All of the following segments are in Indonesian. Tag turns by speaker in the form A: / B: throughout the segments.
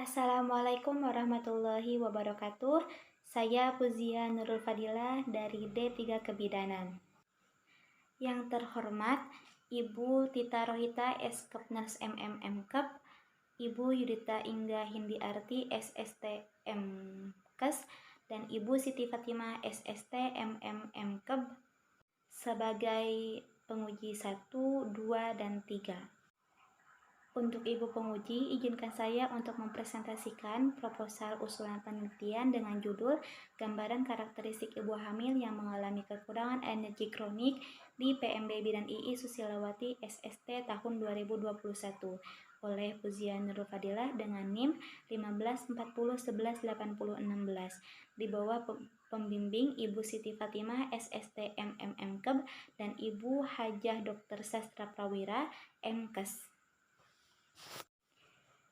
A: Assalamualaikum warahmatullahi wabarakatuh. Saya Puzia Nurul Fadilah dari D3 Kebidanan. Yang terhormat Ibu Tita Rohita S.Kep Nurse MMM.Kep, Ibu Yudita Ingga Hindiarti SST M.Kes, dan Ibu Siti Fatimah SST MMM.Kep sebagai penguji 1, 2, dan 3. Untuk Ibu penguji, izinkan saya untuk mempresentasikan proposal usulan penelitian dengan judul Gambaran Karakteristik Ibu Hamil yang mengalami kekurangan energi kronik di PMB Bidan II Susilawati SST tahun 2021 oleh Puzia Nurul Fadilah dengan NIM 1540118016 di bawah pembimbing Ibu Siti Fatimah SST MMM.Keb dan Ibu Hajah Dr. Sastra Prawira M.Kes.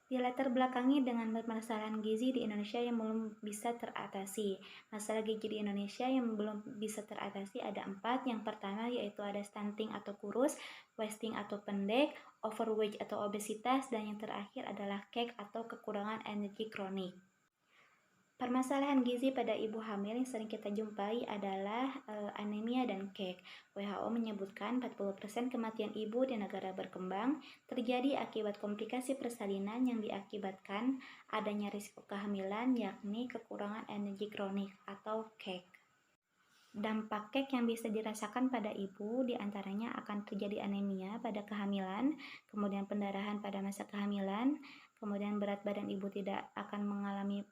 A: Dilatar belakangi dengan permasalahan gizi di Indonesia yang belum bisa teratasi. Masalah gizi di Indonesia yang belum bisa teratasi ada 4. Yang pertama yaitu ada stunting atau kurus, wasting atau pendek, overweight atau obesitas, dan yang terakhir adalah cake atau kekurangan energi kronik. Permasalahan gizi pada ibu hamil yang sering kita jumpai adalah anemia dan cake. WHO menyebutkan 40% kematian ibu di negara berkembang terjadi akibat komplikasi persalinan yang diakibatkan adanya risiko kehamilan, yakni kekurangan energi kronik atau cake. Dampak cake yang bisa dirasakan pada ibu diantaranya akan terjadi anemia pada kehamilan, kemudian pendarahan pada masa kehamilan, kemudian berat badan ibu tidak akan mengalami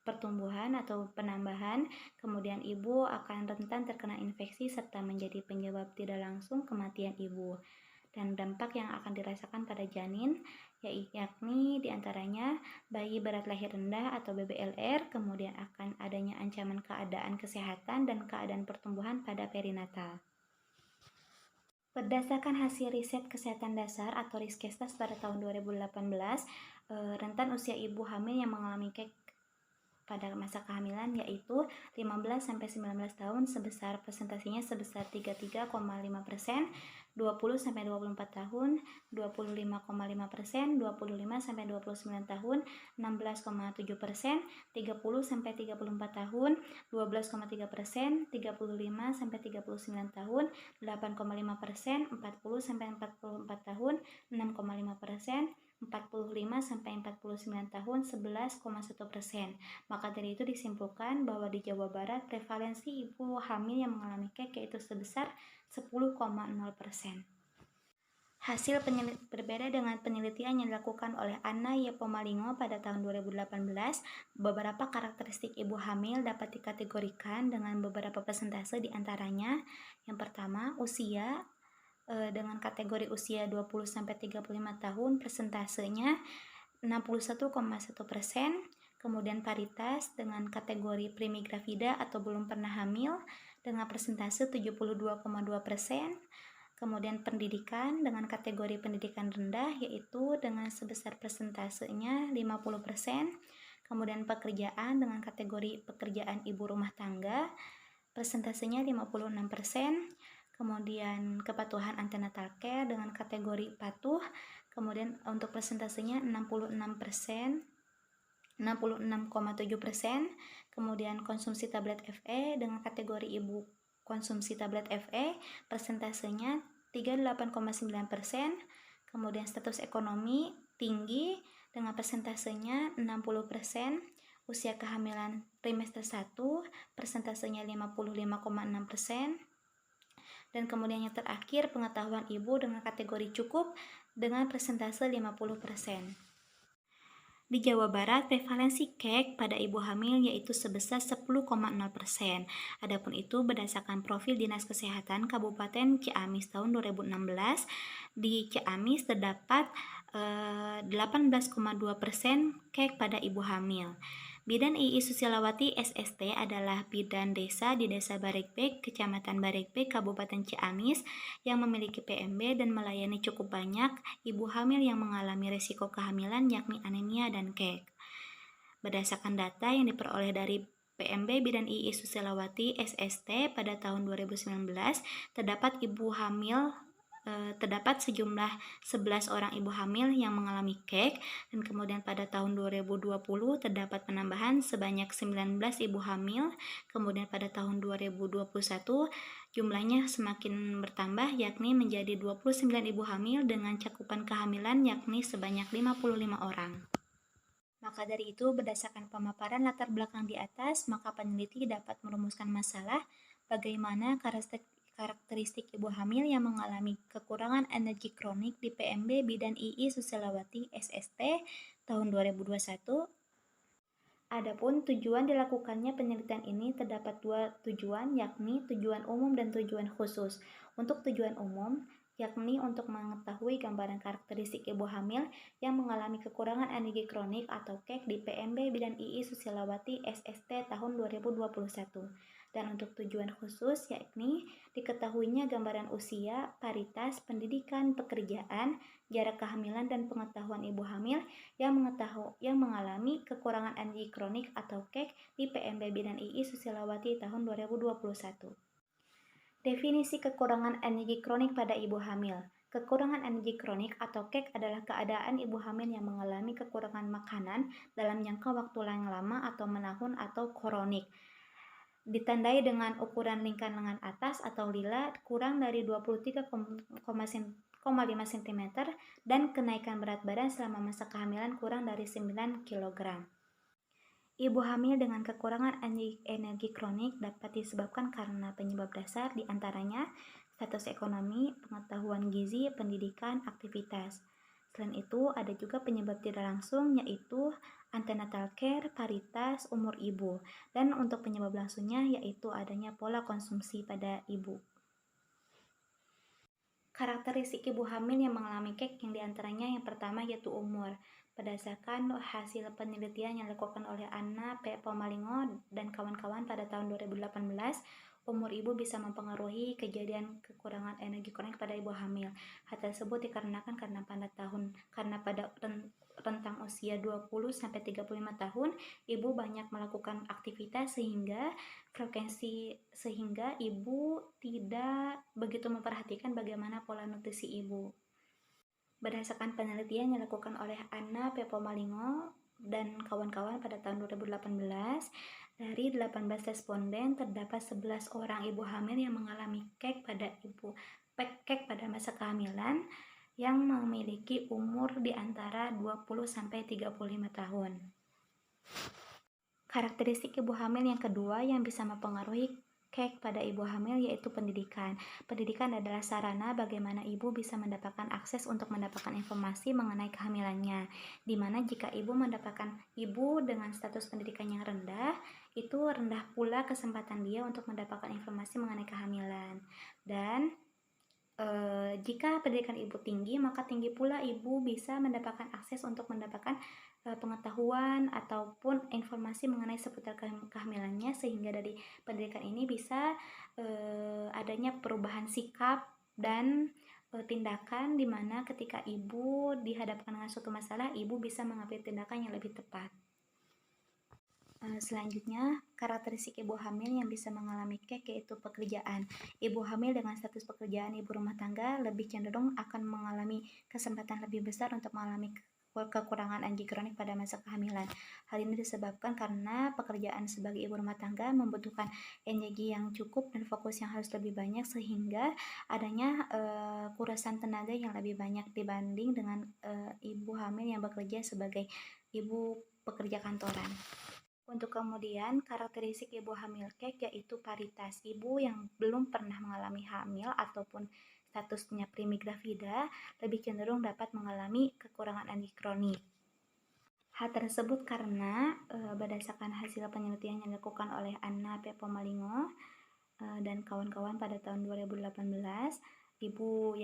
A: pertumbuhan atau penambahan, kemudian ibu akan rentan terkena infeksi serta menjadi penyebab tidak langsung kematian ibu. Dan dampak yang akan dirasakan pada janin yakni diantaranya bayi berat lahir rendah atau BBLR, kemudian akan adanya ancaman keadaan kesehatan dan keadaan pertumbuhan pada perinatal. Berdasarkan hasil riset kesehatan dasar atau Riskesdas pada tahun 2018, rentan usia ibu hamil yang mengalami cake pada masa kehamilan yaitu 15-19 tahun persentasinya sebesar 33,5%, 20-24 tahun 25,5%, 25-29 tahun 16,7%, 30-34 tahun 12,3%, 35-39 tahun 8,5%, 40-44 tahun 6,5%, 45-49 tahun 11,1%. Maka dari itu disimpulkan bahwa di Jawa Barat prevalensi ibu hamil yang mengalami cake yaitu sebesar 10,0%. Hasil berbeda dengan penelitian yang dilakukan oleh Anna Yepomalingo pada tahun 2018, beberapa karakteristik ibu hamil dapat dikategorikan dengan beberapa persentase diantaranya. Yang pertama, usia. Dengan kategori usia 20-35 tahun persentasenya 61,1%, kemudian paritas dengan kategori primigravida atau belum pernah hamil dengan persentase 72,2%, kemudian pendidikan dengan kategori pendidikan rendah yaitu dengan sebesar persentasenya 50%, kemudian pekerjaan dengan kategori pekerjaan ibu rumah tangga persentasenya 56%, kemudian kepatuhan antenatal care dengan kategori patuh, kemudian untuk persentasenya 66%, 66,7%, kemudian konsumsi tablet FE dengan kategori ibu konsumsi tablet FE persentasenya 38,9%, kemudian status ekonomi tinggi dengan persentasenya 60%, usia kehamilan trimester 1 persentasenya 55,6%, dan kemudian yang terakhir pengetahuan ibu dengan kategori cukup dengan persentase 50%. Di Jawa Barat prevalensi cake pada ibu hamil yaitu sebesar 10,0%. Adapun itu berdasarkan profil Dinas Kesehatan Kabupaten Ciamis tahun 2016, di Ciamis terdapat 18,2% cake pada ibu hamil. Bidan II Susilawati SST adalah bidan desa di Desa Barekbek, Kecamatan Barekbek, Kabupaten Ciamis yang memiliki PMB dan melayani cukup banyak ibu hamil yang mengalami risiko kehamilan yakni anemia dan cake. Berdasarkan data yang diperoleh dari PMB Bidan II Susilawati SST pada tahun 2019, terdapat ibu hamil terdapat sejumlah 11 orang ibu hamil yang mengalami KEK, dan kemudian pada tahun 2020 terdapat penambahan sebanyak 19 ibu hamil. Kemudian pada tahun 2021 jumlahnya semakin bertambah, yakni menjadi 29 ibu hamil dengan cakupan kehamilan yakni sebanyak 55 orang. Maka dari itu, berdasarkan pemaparan latar belakang di atas, maka peneliti dapat merumuskan masalah bagaimana karakteristik ibu hamil yang mengalami kekurangan energi kronik di PMB Bidan II Susilawati SST tahun 2021. Adapun tujuan dilakukannya penelitian ini terdapat dua tujuan, yakni tujuan umum dan tujuan khusus. Untuk tujuan umum, yakni untuk mengetahui gambaran karakteristik ibu hamil yang mengalami kekurangan energi kronik atau KEK di PMB Bidan II Susilawati SST tahun 2021. Dan untuk tujuan khusus, yakni diketahuinya gambaran usia, paritas, pendidikan, pekerjaan, jarak kehamilan, dan pengetahuan ibu hamil yang mengalami kekurangan energi kronik atau KEK di PMB Bidan II Susilawati tahun 2021. Definisi kekurangan energi kronik pada ibu hamil. Kekurangan energi kronik atau KEK adalah keadaan ibu hamil yang mengalami kekurangan makanan dalam jangka waktu yang lama atau menahun atau kronik. Ditandai dengan ukuran lingkar lengan atas atau lila kurang dari 23,5 cm dan kenaikan berat badan selama masa kehamilan kurang dari 9 kg. Ibu hamil dengan kekurangan energi kronik dapat disebabkan karena penyebab dasar diantaranya status ekonomi, pengetahuan gizi, pendidikan, aktivitas. Selain itu, ada juga penyebab tidak langsung, yaitu antenatal care, paritas, umur ibu. Dan untuk penyebab langsungnya, yaitu adanya pola konsumsi pada ibu. Karakteristik ibu hamil yang mengalami KEK yang diantaranya yang pertama yaitu umur. Berdasarkan hasil penelitian yang dilakukan oleh Anna P. Pomalingo dan kawan-kawan pada tahun 2018, umur ibu bisa mempengaruhi kejadian kekurangan energi kronik pada ibu hamil. Hal tersebut dikarenakan karena pada rentang usia 20-35 tahun, ibu banyak melakukan aktivitas sehingga ibu tidak begitu memperhatikan bagaimana pola nutrisi ibu. Berdasarkan penelitian yang dilakukan oleh Anna P. Pomalingo dan kawan-kawan pada tahun 2018, dari 18 responden terdapat 11 orang ibu hamil yang mengalami KEK pada masa kehamilan yang memiliki umur di antara 20-35 tahun. Karakteristik ibu hamil yang kedua yang bisa mempengaruhi KEK pada ibu hamil yaitu pendidikan. Pendidikan adalah sarana bagaimana ibu bisa mendapatkan akses untuk mendapatkan informasi mengenai kehamilannya. Dimana jika ibu dengan status pendidikan yang rendah, itu rendah pula kesempatan dia untuk mendapatkan informasi mengenai kehamilan. Dan jika pendidikan ibu tinggi, maka tinggi pula ibu bisa mendapatkan akses untuk mendapatkan pengetahuan ataupun informasi mengenai seputar kehamilannya, sehingga dari pendidikan ini bisa adanya perubahan sikap dan tindakan di mana ketika ibu dihadapkan dengan suatu masalah, ibu bisa mengambil tindakan yang lebih tepat. Selanjutnya, karakteristik ibu hamil yang bisa mengalami KEK yaitu pekerjaan. Ibu hamil dengan status pekerjaan ibu rumah tangga lebih cenderung akan mengalami kesempatan lebih besar untuk mengalami kekurangan energi kronik pada masa kehamilan. Hal ini disebabkan karena pekerjaan sebagai ibu rumah tangga membutuhkan energi yang cukup dan fokus yang harus lebih banyak, sehingga adanya kurasan tenaga yang lebih banyak dibanding dengan ibu hamil yang bekerja sebagai ibu pekerja kantoran. Untuk kemudian, karakteristik ibu hamil KEK yaitu paritas. Ibu yang belum pernah mengalami hamil ataupun statusnya primigravida lebih cenderung dapat mengalami kekurangan energi kronik. Hal tersebut karena berdasarkan hasil penelitian yang dilakukan oleh Anna P. Pomalingo dan kawan-kawan pada tahun 2018, ibu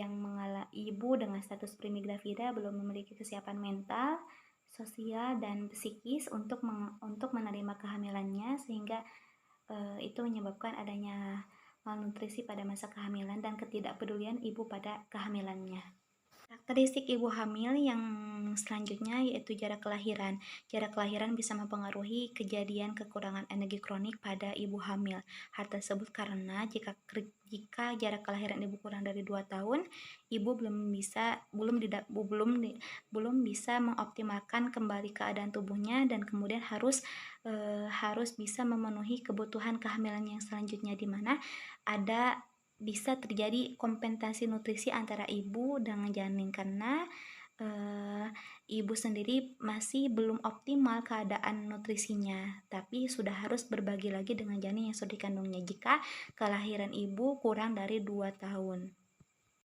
A: dengan status primigravida belum memiliki kesiapan mental, sosial, dan psikis untuk menerima kehamilannya, sehingga itu menyebabkan adanya malnutrisi pada masa kehamilan dan ketidakpedulian ibu pada kehamilannya. Karakteristik ibu hamil yang selanjutnya yaitu jarak kelahiran. Jarak kelahiran bisa mempengaruhi kejadian kekurangan energi kronik pada ibu hamil. Hal tersebut karena jika jarak kelahiran ibu kurang dari 2 tahun, ibu belum bisa mengoptimalkan kembali keadaan tubuhnya dan kemudian harus bisa memenuhi kebutuhan kehamilan yang selanjutnya, di mana bisa terjadi kompensasi nutrisi antara ibu dengan janin karena ibu sendiri masih belum optimal keadaan nutrisinya, tapi sudah harus berbagi lagi dengan janin yang sudah dikandungnya jika kelahiran ibu kurang dari 2 tahun.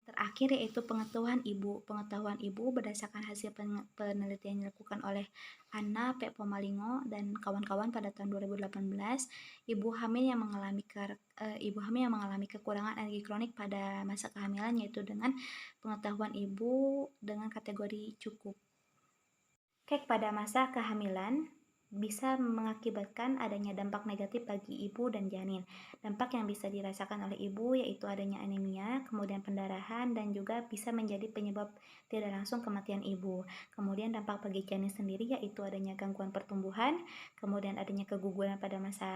A: Terakhir yaitu pengetahuan ibu. Pengetahuan ibu berdasarkan hasil penelitian yang dilakukan oleh Anna P. Pomalingo dan kawan-kawan pada tahun 2018, ibu hamil yang mengalami kekurangan energi kronik pada masa kehamilan yaitu dengan pengetahuan ibu dengan kategori cukup. Pada masa kehamilan bisa mengakibatkan adanya dampak negatif bagi ibu dan janin. Dampak yang bisa dirasakan oleh ibu yaitu adanya anemia, kemudian pendarahan, dan juga bisa menjadi penyebab tidak langsung kematian ibu. Kemudian dampak bagi janin sendiri yaitu adanya gangguan pertumbuhan, kemudian adanya keguguran pada masa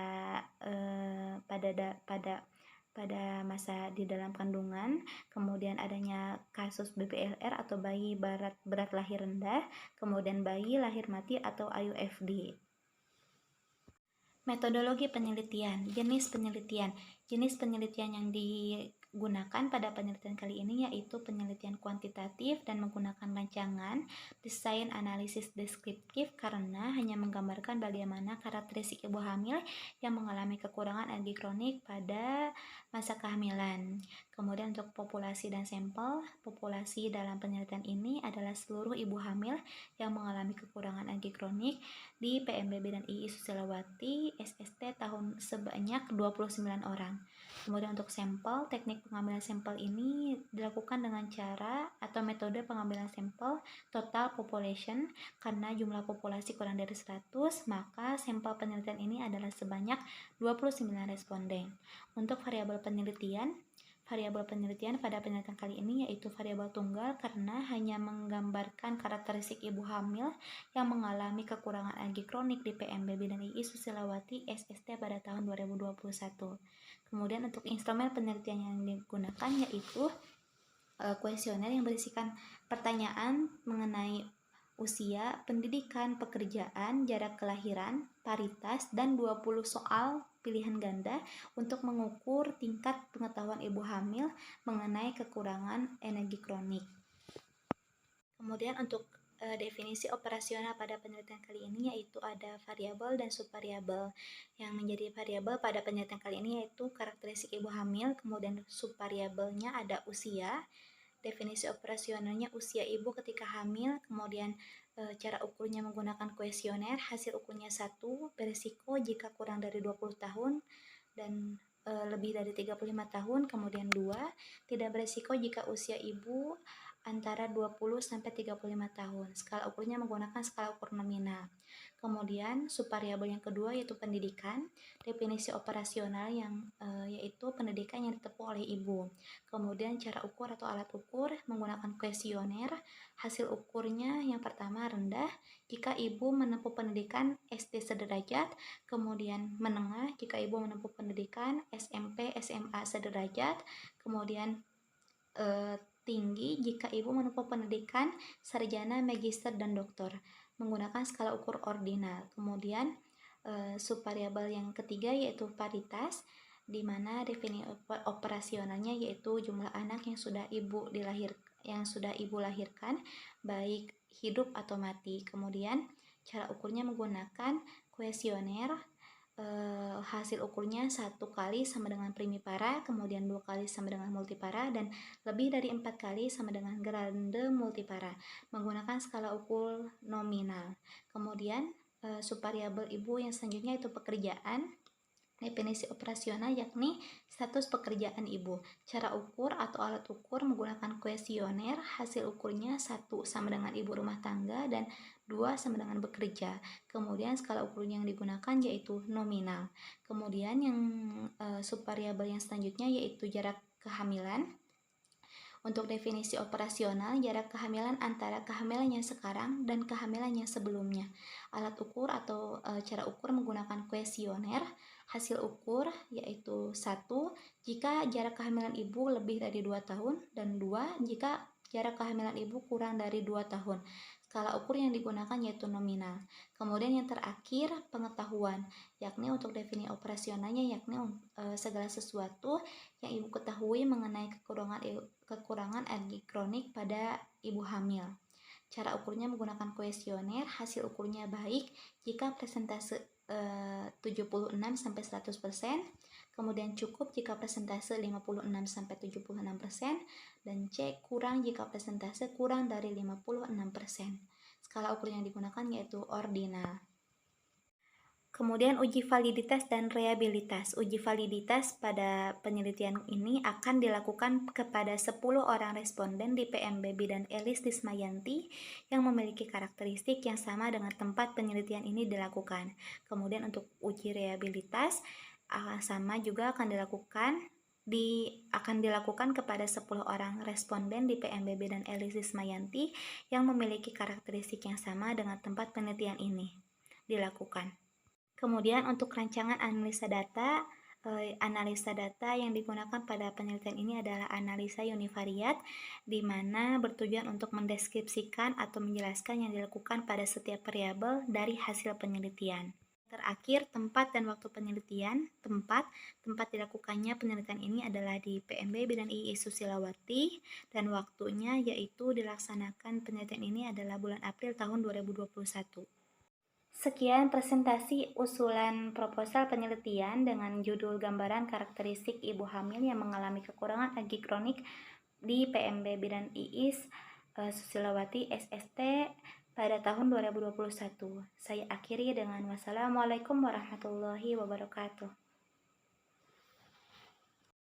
A: di dalam kandungan, kemudian adanya kasus BBLR atau bayi berat lahir rendah, kemudian bayi lahir mati atau IUFD. Metodologi penelitian, jenis penelitian yang digunakan pada penelitian kali ini yaitu penelitian kuantitatif dan menggunakan rancangan desain analisis deskriptif karena hanya menggambarkan bagaimana karakteristik ibu hamil yang mengalami kekurangan energi kronik pada masa kehamilan. Kemudian untuk populasi dan sampel, populasi dalam penelitian ini adalah seluruh ibu hamil yang mengalami kekurangan energi kronik di PMBB dan II Susilawati SST tahun sebanyak 29 orang. Kemudian untuk sampel, teknik pengambilan sampel ini dilakukan dengan cara atau metode pengambilan sampel total population. Karena jumlah populasi kurang dari 100, maka sampel penelitian ini adalah sebanyak 29 responden. Untuk variabel penelitian pada penelitian kali ini yaitu variabel tunggal karena hanya menggambarkan karakteristik ibu hamil yang mengalami kekurangan energi kronik di PMBB dan II Susilawati SST pada tahun 2021. Kemudian untuk instrumen penelitian yang digunakan yaitu kuesioner yang berisikan pertanyaan mengenai usia, pendidikan, pekerjaan, jarak kelahiran, paritas, dan 20 soal pilihan ganda untuk mengukur tingkat pengetahuan ibu hamil mengenai kekurangan energi kronik. Kemudian untuk definisi operasional pada penelitian kali ini yaitu ada variabel dan subvariabel. Yang menjadi variabel pada penelitian kali ini yaitu karakteristik ibu hamil, kemudian subvariabelnya ada usia. Definisi operasionalnya usia ibu ketika hamil, kemudian cara ukurnya menggunakan kuesioner, hasil ukurnya 1, beresiko jika kurang dari 20 tahun dan lebih dari 35 tahun, kemudian 2, tidak beresiko jika usia ibu antara 20 sampai 35 tahun. Skala ukurnya menggunakan skala ukur nominal. Kemudian subvariabel yang kedua yaitu pendidikan. Definisi operasional yaitu pendidikan yang ditempuh oleh ibu. Kemudian cara ukur atau alat ukur menggunakan kuesioner. Hasil ukurnya yang pertama rendah jika ibu menempuh pendidikan SD sederajat, kemudian menengah jika ibu menempuh pendidikan SMP SMA sederajat, kemudian tinggi jika ibu menempuh pendidikan sarjana, magister, dan doktor menggunakan skala ukur ordinal. Kemudian subvariabel yang ketiga yaitu paritas, di mana definisi operasionalnya yaitu jumlah anak yang sudah ibu lahirkan baik hidup atau mati. Kemudian cara ukurnya menggunakan kuesioner. Hasil ukurnya 1 kali sama dengan primipara, kemudian 2 kali sama dengan multipara, dan lebih dari 4 kali sama dengan grande multipara menggunakan skala ukur nominal. Kemudian subvariabel ibu yang selanjutnya itu pekerjaan. Definisi operasional yakni status pekerjaan ibu. Cara ukur atau alat ukur menggunakan kuesioner, hasil ukurnya 1 sama dengan ibu rumah tangga dan 2 sama dengan bekerja. Kemudian skala ukur yang digunakan yaitu nominal. Kemudian yang subvariabel yang selanjutnya yaitu jarak kehamilan. Untuk definisi operasional, jarak kehamilan antara kehamilan yang sekarang dan kehamilan yang sebelumnya. Alat ukur atau cara ukur menggunakan kuesioner. Hasil ukur yaitu 1. Jika jarak kehamilan ibu lebih dari 2 tahun, dan 2. Jika jarak kehamilan ibu kurang dari 2 tahun. Skala ukur yang digunakan yaitu nominal. Kemudian yang terakhir, pengetahuan, yakni untuk definisi operasionalnya yakni segala sesuatu yang ibu ketahui mengenai kekurangan energi kronik pada ibu hamil. Cara ukurnya menggunakan kuesioner. Hasil ukurnya baik jika persentase 76-100%, kemudian cukup jika persentase 56-76%, dan C kurang jika persentase kurang dari 56%. Skala ukur yang digunakan yaitu ordinal. Kemudian uji validitas dan reliabilitas. Uji validitas pada penelitian ini akan dilakukan kepada 10 orang responden di PMB Bidan Elis Dismayanti yang memiliki karakteristik yang sama dengan tempat penelitian ini dilakukan. Kemudian untuk uji reliabilitas sama juga akan dilakukan kepada 10 orang responden di PMB Bidan Elis Dismayanti yang memiliki karakteristik yang sama dengan tempat penelitian ini dilakukan. Kemudian untuk rancangan analisa data yang digunakan pada penelitian ini adalah analisa univariat, di mana bertujuan untuk mendeskripsikan atau menjelaskan yang dilakukan pada setiap variabel dari hasil penelitian. Terakhir, tempat dan waktu penelitian. Tempat dilakukannya penelitian ini adalah di PMB Bidan II Susilawati, dan waktunya yaitu dilaksanakan penelitian ini adalah bulan April tahun 2021. Sekian presentasi usulan proposal penelitian dengan judul gambaran karakteristik ibu hamil yang mengalami kekurangan energi kronik di PMB Bidan IIS Susilawati SST pada tahun 2021. Saya akhiri dengan wassalamualaikum warahmatullahi wabarakatuh.